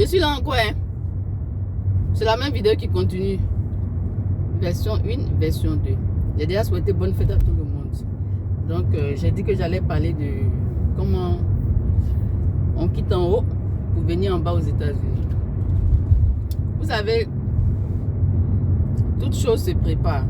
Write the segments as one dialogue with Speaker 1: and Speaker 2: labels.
Speaker 1: Je suis là encore. Hein. C'est la même vidéo qui continue. Version 1, version 2. J'ai déjà souhaité bonne fête à tout le monde. Donc, j'ai dit que j'allais parler de comment on quitte en haut pour venir en bas aux États-Unis. Vous savez, toute chose se prépare.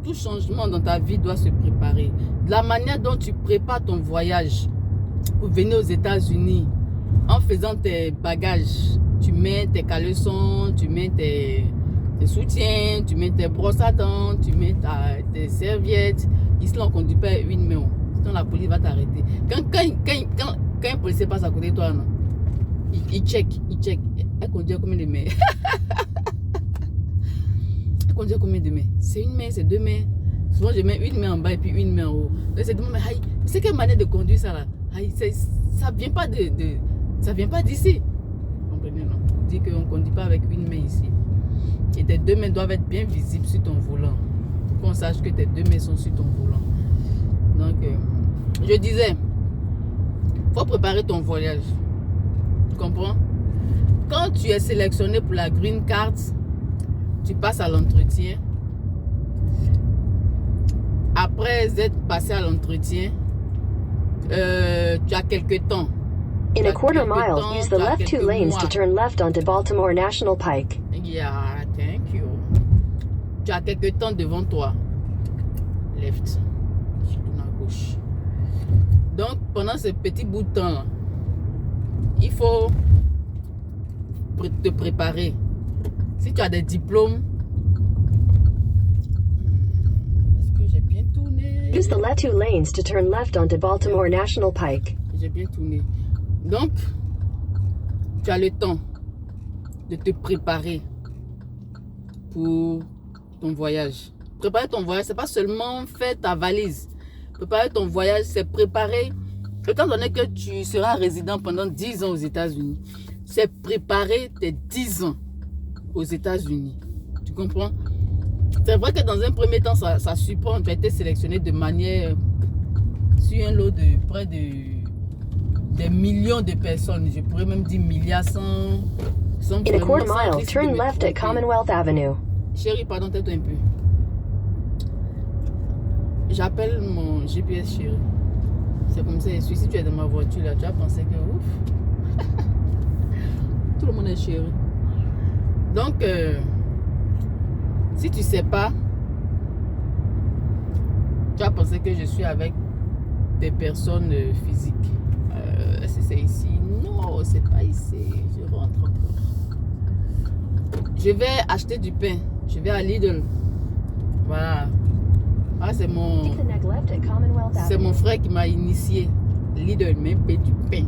Speaker 1: Tout changement dans ta vie doit se préparer. De la manière dont tu prépares ton voyage pour venir aux États-Unis, en faisant tes bagages, tu mets tes caleçons, tu mets tes soutiens, tu mets tes brosses à dents, tu mets tes serviettes. Ici, on ne conduit pas une main. Sinon, la police va t'arrêter. Quand un policier passe à côté de toi, non, il check. Elle conduit combien de mains? Elle conduit combien de mains? C'est une main, c'est deux mains. Souvent, je mets une main en bas et puis une main en haut. Donc, c'est c'est quelle manière de conduire ça là? Ça vient pas ça vient pas d'ici. Vous comprenez, non? On dit qu'on ne conduit pas avec une main ici. Et tes deux mains doivent être bien visibles sur ton volant. Pour qu'on sache que tes deux mains sont sur ton volant. Donc, je disais, il faut préparer ton voyage. Tu comprends? Quand tu es sélectionné pour la green card, tu passes à l'entretien. Après être passé à l'entretien, tu as quelques temps.
Speaker 2: In a quarter mile, use the left 2 lanes to turn left onto Baltimore National Pike.
Speaker 1: Yeah, thank you. Tu as quelques temps devant toi. Left. Je tourne à gauche. Donc, pendant ce petit bout de temps-là, il faut te préparer. Si tu as des diplômes, est-ce que j'ai bien tourné?
Speaker 2: Use the left 2 lanes to turn left onto Baltimore National Pike.
Speaker 1: J'ai bien tourné. Donc, tu as le temps de te préparer pour ton voyage. Préparer ton voyage, c'est pas seulement faire ta valise. Préparer ton voyage, c'est préparer, étant donné que tu seras résident pendant 10 ans aux États-Unis, c'est préparer tes 10 ans aux États-Unis. Tu comprends? C'est vrai que dans un premier temps, ça supprime. Tu as été sélectionné de manière sur un lot de près de des millions de personnes. Je pourrais même dire milliards sans
Speaker 2: In a quarter mile, turn left at Commonwealth Avenue.
Speaker 1: Chérie, pardon, tais-toi un peu. J'appelle mon GPS chérie. C'est comme ça, si tu es dans ma voiture là, tu vas penser que ouf. Tout le monde est chéri. Donc, si tu sais pas, tu vas penser que je suis avec des personnes physiques. Est-ce que c'est ici? Non, c'est pas ici. Je rentre encore. Je vais acheter du pain. Je vais à Lidl. Voilà. Ah, c'est mon frère qui m'a initié. Lidl, même du pain.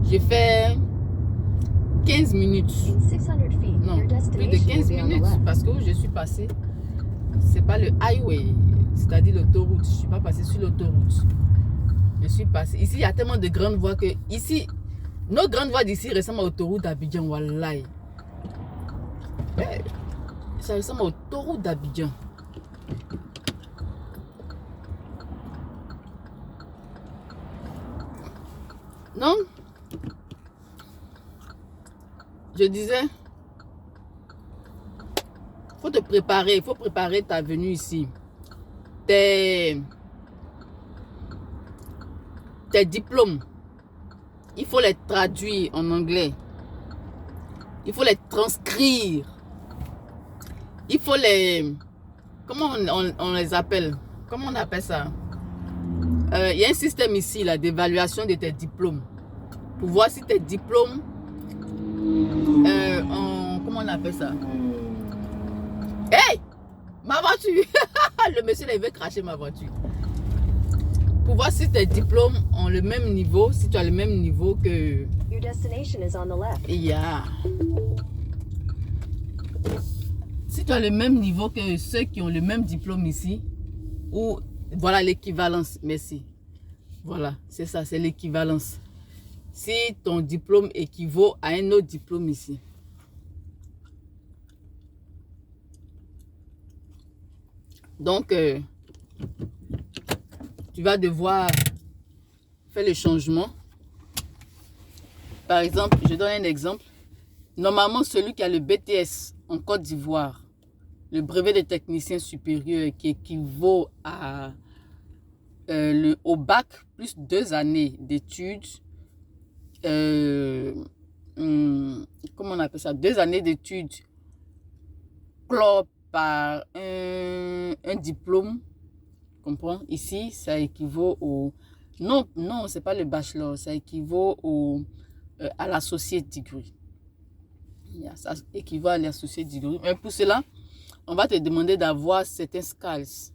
Speaker 1: J'ai fait 15 minutes. Non, plus de 15 minutes. Parce que où je suis passé, c'est pas le highway, c'est-à-dire l'autoroute. Je suis pas passé sur l'autoroute. Je suis passé. Ici, il y a tellement de grandes voies que ici, nos grandes voies d'ici ressemblent à l'autoroute d'Abidjan. Wallahi. Ça ressemble à l'autoroute d'Abidjan. Non? Je disais, faut te préparer. Il faut préparer ta venue ici. Tes diplômes, il faut les traduire en anglais. Il faut les transcrire. Il faut les... Comment on les appelle? Comment on appelle ça? Il y a un système ici d'évaluation de tes diplômes. Pour voir si tes diplômes... comment on appelle ça? Hey! Ma voiture! Le monsieur là, il veut cracher ma voiture. Pour voir si tes diplômes ont le même niveau, si tu as le même niveau que...
Speaker 2: Your destination is on the left.
Speaker 1: Yeah. Si tu as le même niveau que ceux qui ont le même diplôme ici, ou voilà l'équivalence, merci. Voilà, c'est ça, c'est l'équivalence. Si ton diplôme équivaut à un autre diplôme ici. Donc, tu vas devoir faire le changement Par exemple, je donne un exemple. Normalement, celui qui a le BTS en Côte d'Ivoire, le brevet de technicien supérieur qui équivaut à, au bac plus 2 années d'études, comment on appelle ça, 2 années d'études clos par un diplôme, comprends? Ici, ça équivaut au... Non, non, c'est pas le bachelor, ça équivaut au, à l'associate degree. Ça équivaut à l'associate degree. Mais pour cela, on va te demander d'avoir certains skills,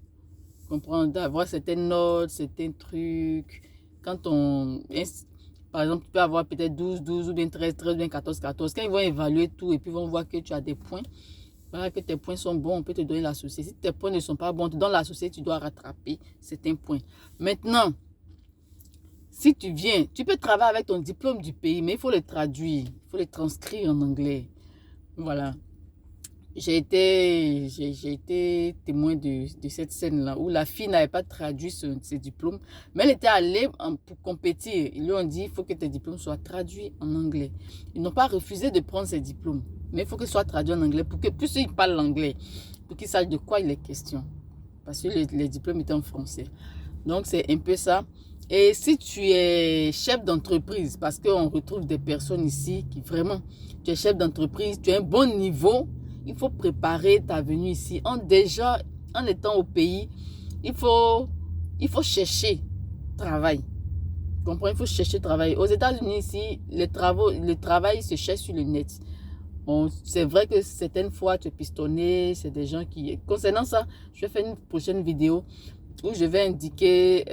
Speaker 1: comprends? D'avoir certaines notes, certains trucs. Quand on... Par exemple, tu peux avoir peut-être 12, 12 ou bien 13, 13 ou bien 14, 14. Quand ils vont évaluer tout et puis ils vont voir que tu as des points, voilà, que tes points sont bons, on peut te donner l'associé. Si tes points ne sont pas bons, dans l'associé, tu dois rattraper certains points. Maintenant, si tu viens, tu peux travailler avec ton diplôme du pays, mais il faut le traduire, il faut le transcrire en anglais. Voilà. J'ai été témoin de cette scène-là où la fille n'avait pas traduit ses diplômes, mais elle était allée pour compétir. Ils lui ont dit, il faut que tes diplômes soient traduits en anglais. Ils n'ont pas refusé de prendre ses diplômes, mais il faut qu'ils soient traduits en anglais pour que, plus ils parlent l'anglais, pour qu'ils sachent de quoi il est question. Parce que les diplômes étaient en français. Donc, c'est un peu ça. Et si tu es chef d'entreprise, parce qu'on retrouve des personnes ici qui vraiment, tu es chef d'entreprise, tu as un bon niveau, il faut préparer ta venue ici. En étant au pays, il faut chercher travail. Tu comprends? Il faut chercher travail. Aux États-Unis ici, le travail se cherche sur le net. C'est vrai que certaines fois, tu es pistonné, c'est des gens qui... Concernant ça, je vais faire une prochaine vidéo où je vais indiquer...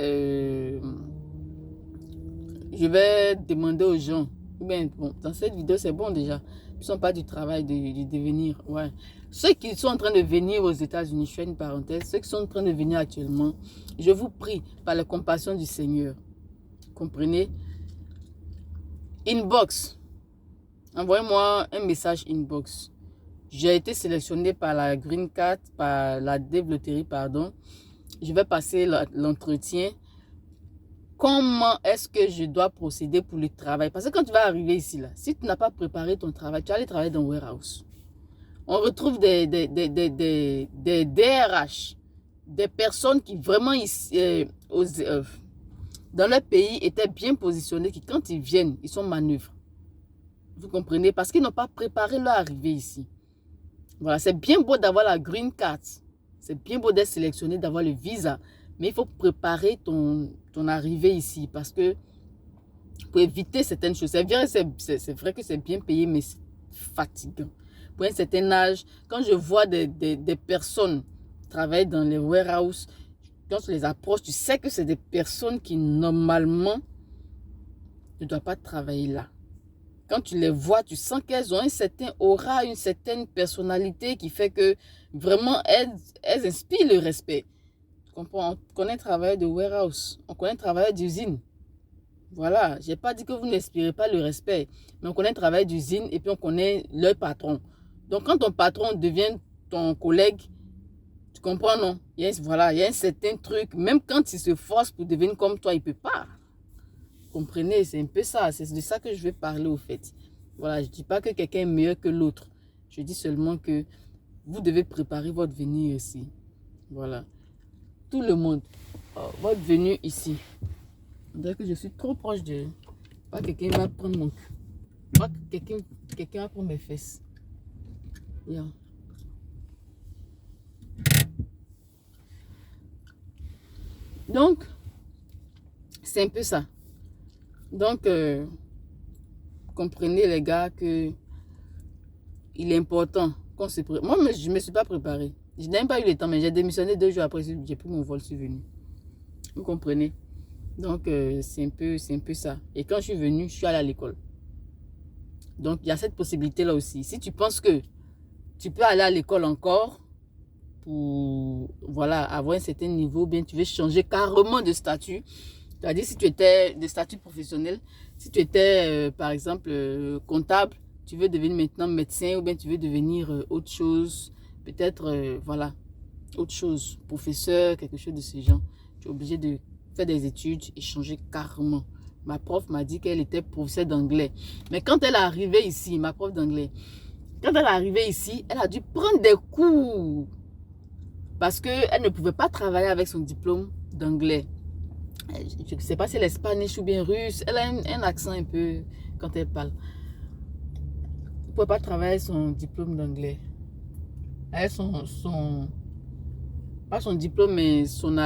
Speaker 1: je vais demander aux gens... Bien, bon, dans cette vidéo, c'est bon déjà. Ils ne sont pas du travail de devenir. Ouais. Ceux qui sont en train de venir aux États-Unis, je fais une parenthèse, ceux qui sont en train de venir actuellement, je vous prie, par la compassion du Seigneur, comprenez? Inbox. Envoyez-moi un message inbox. J'ai été sélectionné par la Green Card, par la Dev Lottery, pardon. Je vais passer l'entretien. Comment est-ce que je dois procéder pour le travail? Parce que quand tu vas arriver ici, là, si tu n'as pas préparé ton travail, tu vas aller travailler dans le warehouse. On retrouve des DRH, des personnes qui vraiment ici, dans leur pays étaient bien positionnés, qui quand ils viennent, ils sont manœuvres. Vous comprenez? Parce qu'ils n'ont pas préparé leur arrivée ici. Voilà, c'est bien beau d'avoir la green card. C'est bien beau d'être sélectionné, d'avoir le visa. Mais il faut préparer ton arrivée ici parce que pour éviter certaines choses. C'est vrai que c'est bien payé, mais c'est fatigant. Pour un certain âge, quand je vois des personnes travailler dans les warehouses, quand tu les approches, tu sais que c'est des personnes qui normalement ne doivent pas travailler là. Quand tu les vois, tu sens qu'elles ont un certain aura, une certaine personnalité qui fait que vraiment elles inspirent le respect. On connaît un travailleur de warehouse, on connaît un travailleur d'usine. Voilà, je n'ai pas dit que vous n'inspirez pas le respect, mais on connaît un travailleur d'usine et puis on connaît leur patron. Donc quand ton patron devient ton collègue, tu comprends, non? Voilà, il y a un certain truc, même quand il se force pour devenir comme toi, il ne peut pas. Vous comprenez, c'est un peu ça, c'est de ça que je vais parler au fait. Voilà, je ne dis pas que quelqu'un est meilleur que l'autre. Je dis seulement que vous devez préparer votre venue ici. Voilà. Tout le monde, votre venue ici. On dirait que je suis trop proche de... Pas quelqu'un va prendre mon cul. Pas quelqu'un va prendre mes fesses. Yeah. Donc, c'est un peu ça. Donc, comprenez les gars que il est important qu'on se prépare. Moi, je ne me suis pas préparée. Je n'ai même pas eu le temps, mais j'ai démissionné 2 jours après, j'ai pris mon vol, je suis venue. Vous comprenez? Donc, c'est un peu ça. Et quand je suis venue, je suis allée à l'école. Donc, il y a cette possibilité-là aussi. Si tu penses que tu peux aller à l'école encore pour voilà, avoir un certain niveau, bien tu veux changer carrément de statut. C'est-à-dire, si tu étais de statut professionnel, si tu étais, par exemple, comptable, tu veux devenir maintenant médecin ou bien tu veux devenir autre chose, peut-être, voilà, autre chose, professeur, quelque chose de ce genre. Tu es obligé de faire des études et changer carrément. Ma prof m'a dit qu'elle était professeure d'anglais. Mais quand elle est arrivée ici, ma prof d'anglais, quand elle est arrivée ici, elle a dû prendre des cours. Parce qu'elle ne pouvait pas travailler avec son diplôme d'anglais. Je ne sais pas si elle est spanish ou bien russe. Elle a un accent un peu quand elle parle. Elle ne pouvait pas travailler avec son diplôme d'anglais. Elle, pas son diplôme, mais son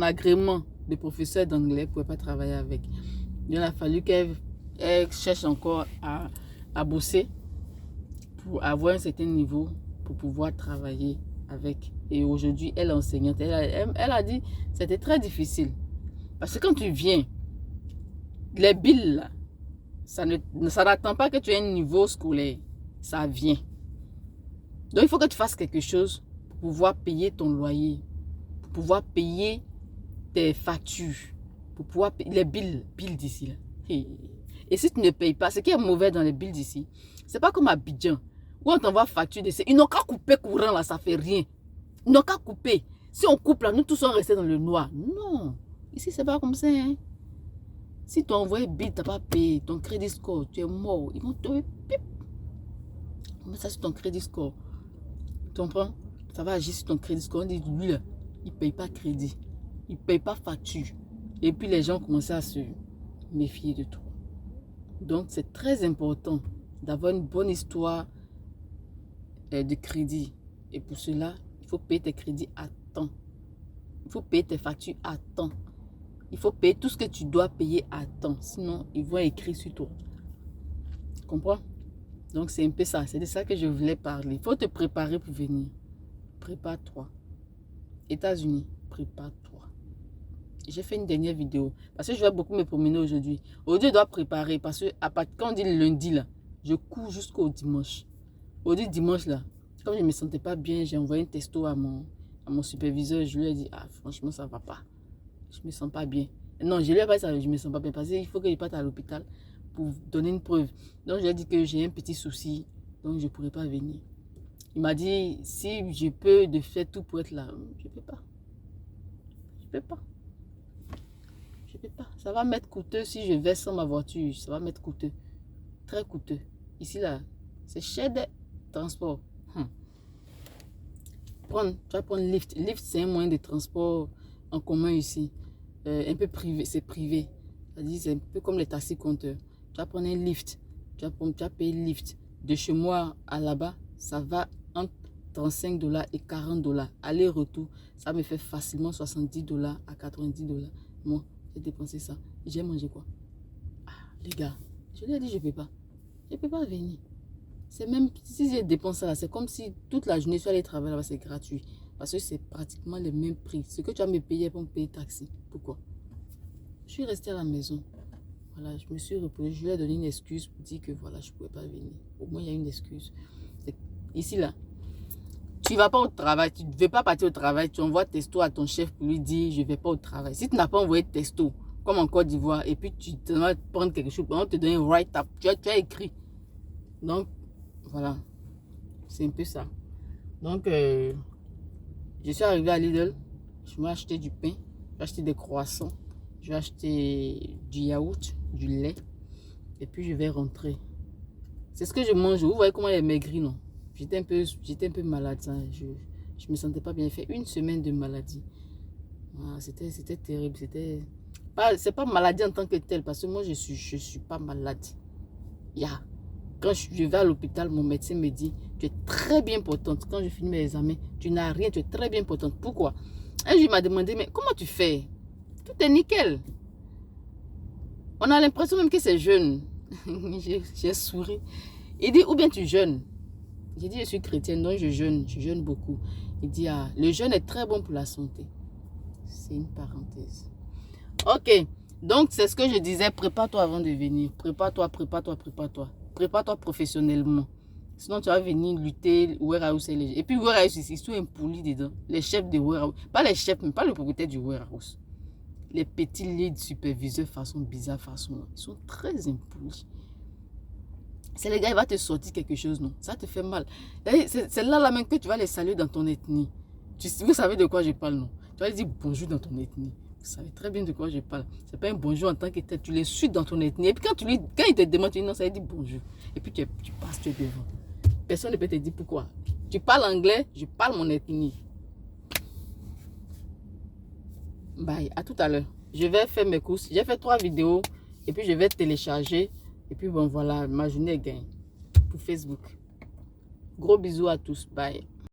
Speaker 1: agrément de professeur d'anglais, elle ne pouvait pas travailler avec. Il a fallu qu'elle cherche encore à bosser pour avoir un certain niveau pour pouvoir travailler avec. Et aujourd'hui, elle est enseignante. Elle a dit que c'était très difficile. Parce que quand tu viens, les billes, là, ça n'attend pas que tu aies un niveau scolaire. Ça vient. Donc, il faut que tu fasses quelque chose pour pouvoir payer ton loyer, pour pouvoir payer tes factures, pour pouvoir payer les billes d'ici. Et si tu ne payes pas, ce qui est mauvais dans les billes d'ici, c'est pas comme à Abidjan, où on t'envoie facture d'essai. Ils n'ont qu'à couper courant, là, ça fait rien. Ils n'ont qu'à couper. Si on coupe, là, nous tous sommes restés dans le noir. Non. Ici, c'est pas comme ça. Hein. Si tu as envoyé bill, tu n'as pas payé, ton crédit score, tu es mort. Ils vont te pip. Mais ça, c'est ton crédit score. Tu comprends? Ça va agir sur ton crédit score. On dit, lui, là, il ne paye pas crédit. Il ne paye pas facture. Et puis, les gens commencent à se méfier de toi. Donc, c'est très important d'avoir une bonne histoire de crédit. Et pour cela, il faut payer tes crédits à temps. Il faut payer tes factures à temps. Il faut payer tout ce que tu dois payer à temps. Sinon, ils vont écrire sur toi. Tu comprends? Donc, c'est un peu ça. C'est de ça que je voulais parler. Il faut te préparer pour venir. Prépare-toi. États-Unis, prépare-toi. J'ai fait une dernière vidéo. Parce que je vais beaucoup me promener aujourd'hui. Aujourd'hui, je dois préparer. Parce que quand on dit le lundi, là, je cours jusqu'au dimanche. Aujourd'hui, dimanche, là, comme je ne me sentais pas bien, j'ai envoyé un texto à mon superviseur. Je lui ai dit, ah, franchement, ça ne va pas. Je ne me sens pas bien. Non, je lui ai pas dit ça, je ne me sens pas bien. Parce qu'il faut que je parte à l'hôpital pour donner une preuve. Donc, je lui ai dit que j'ai un petit souci. Donc, je ne pourrais pas venir. Il m'a dit, si je peux de faire tout pour être là, je ne peux pas. Je ne peux pas. Je ne peux pas. Ça va m'être coûteux si je vais sans ma voiture. Ça va m'être coûteux. Très coûteux. Ici, là, c'est cher de transport. Tu vas prendre Lyft. Lyft, c'est un moyen de transport en commun ici. Un peu privé, c'est privé. C'est un peu comme les taxis-compteurs. Tu vas prendre un Lyft. Tu vas payer Lyft. De chez moi à là-bas, ça va entre 35 $ et 40 $. Aller-retour, ça me fait facilement 70 $ à 90 $. Moi, j'ai dépensé ça. J'ai mangé quoi? Ah, les gars, je lui ai dit, je ne peux pas. Je ne peux pas venir. C'est même, si j'ai dépensé ça, c'est comme si toute la journée, je suis allé travailler là-bas, c'est gratuit. Parce que c'est pratiquement le même prix. Ce que tu vas me payer pour me payer taxi. Pourquoi? Je suis restée à la maison. Voilà, je me suis reposée. Je lui ai donné une excuse pour dire que voilà, je ne pouvais pas venir. Au moins, il y a une excuse. Ici, là, tu ne vas pas au travail. Tu ne veux pas partir au travail. Tu envoies texto à ton chef pour lui dire je ne vais pas au travail. Si tu n'as pas envoyé texto, comme en Côte d'Ivoire, et puis tu vas prendre quelque chose, on te donne un write-up. Tu as écrit. Donc, voilà. C'est un peu ça. Donc, je suis arrivée à Lidl. Je vais acheter du pain. Je vais acheter des croissants. Je vais acheter du yaourt, du lait. Et puis, je vais rentrer. C'est ce que je mange. Vous voyez comment elle est maigrie, non? J'étais un peu malade. Ça. Je ne me sentais pas bien. J'ai fait une semaine de maladie. Ah, c'était terrible. C'est pas maladie en tant que telle. Parce que moi, je suis pas malade. Quand je vais à l'hôpital, mon médecin me dit, tu es très bien portante. Quand je finis mes examens, tu n'as rien, tu es très bien portante. Pourquoi? Un jour, il m'a demandé, mais comment tu fais? Tout est nickel. On a l'impression même que c'est jeune. J'ai souri. Il dit, ou bien tu jeûnes. J'ai dit, je suis chrétienne, donc je jeûne beaucoup. Il dit, ah, le jeûne est très bon pour la santé. C'est une parenthèse. Ok, donc c'est ce que je disais, prépare-toi avant de venir. Prépare-toi. Prépare-toi professionnellement. Sinon, tu vas venir lutter warehouse. Et puis, warehouse, ils sont impolis dedans. Les chefs de warehouse. Pas les chefs, mais pas le propriétaire du warehouse. Les petits lead superviseurs façon bizarre, ils sont très impolis. C'est les gars, il va te sortir quelque chose, non? Ça te fait mal. C'est là même que tu vas les saluer dans ton ethnie. Vous savez de quoi je parle, non? Tu vas lui dire bonjour dans ton ethnie. savez très bien de quoi je parle. C'est pas un bonjour en tant que tel. Tu les suis dans ton ethnie. Et puis quand il te demande, tu dis non, ça veut dire bonjour. Et puis tu passes, tu es devant. Personne ne peut te dire pourquoi. Tu parles anglais, je parle mon ethnie. Bye, à tout à l'heure. Je vais faire mes courses. J'ai fait 3 vidéos. Et puis je vais télécharger. Et puis bon, voilà, ma journée est gagnée pour Facebook. Gros bisous à tous. Bye.